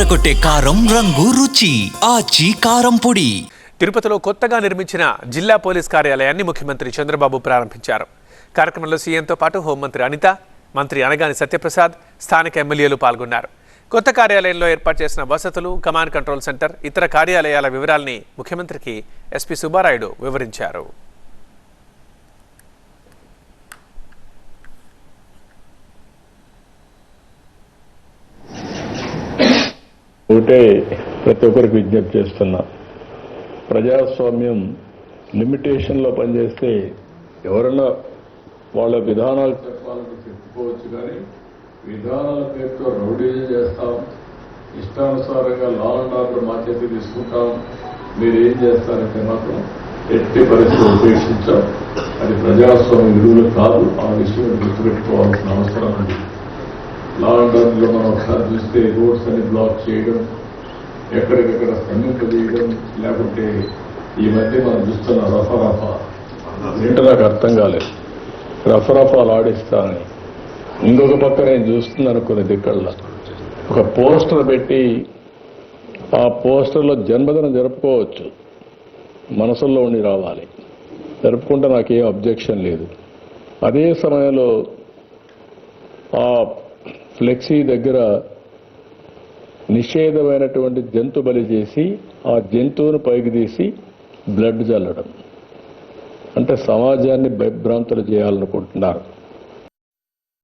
అదరగొట్టే కారం రంగు రుచి ఆచి కారం పొడి. తిరుపతిలో కొత్తగా నిర్మించిన జిల్లా పోలీస్ కార్యాలయాన్ని ముఖ్యమంత్రి చంద్రబాబు ప్రారంభించారు. కార్యక్రమంలో సీఎంతో పాటు హోంమంత్రి అనిత, మంత్రి అనగాని సత్యప్రసాద్, స్థానిక ఎమ్మెల్యేలు పాల్గొన్నారు. కొత్త కార్యాలయంలో ఏర్పాటు చేసిన వసతులు, కమాండ్ కంట్రోల్ సెంటర్, ఇతర కార్యాలయాల వివరాల్ని ముఖ్యమంత్రికి ఎస్పీ సుబ్బారాయుడు వివరించారు. ఒకటే ప్రతి ఒక్కరికి విజ్ఞప్తి చేస్తున్నా, ప్రజాస్వామ్యం లిమిటేషన్లో పనిచేస్తే ఎవరన్నా వాళ్ళ విధానాలు చెప్పాలని చెప్పుకోవచ్చు, కానీ విధానాల పేరుతో రౌడీజం చేస్తాం, ఇష్టానుసారంగా లా అండ్ ఆర్డర్ మా చేతి తీసుకుంటాం, మీరు ఏం చేస్తారంటే మాత్రం ఎట్టి పరిస్థితులు ఉపేక్షించాం. అది ప్రజాస్వామ్య విలువలు కాదు. ఆ విషయం గుర్తుపెట్టుకోవాల్సిన అవసరం ఉంది. లా అండ్ ఆర్డర్లో మనం ఒకసారి చూస్తే రోడ్స్ అని బ్లాక్ చేయడం, ఎక్కడికక్కడ స్తంభింపజేయడం, లేకుంటే ఈ మధ్య మనం చూస్తున్న రఫా ఏంటో నాకు అర్థం కాలేదు. రఫాలు ఆడిస్తానని ఇంకొక పక్క నేను చూస్తున్నాను కొన్ని దిక్కల్లో ఒక పోస్టర్ పెట్టి, ఆ పోస్టర్లో జన్మదినం జరుపుకోవచ్చు, మనసుల్లో ఉండి రావాలి, జరుపుకుంటే నాకేం అబ్జెక్షన్ లేదు. అదే సమయంలో ఆ ఫ్లెక్సీ దగ్గర నిషేధమైనటువంటి జంతు బలి చేసి ఆ జంతువును పైకి తీసి బ్లడ్ చల్లడం అంటే సమాజాన్ని భయభ్రాంతులు చేయాలనుకుంటున్నారు.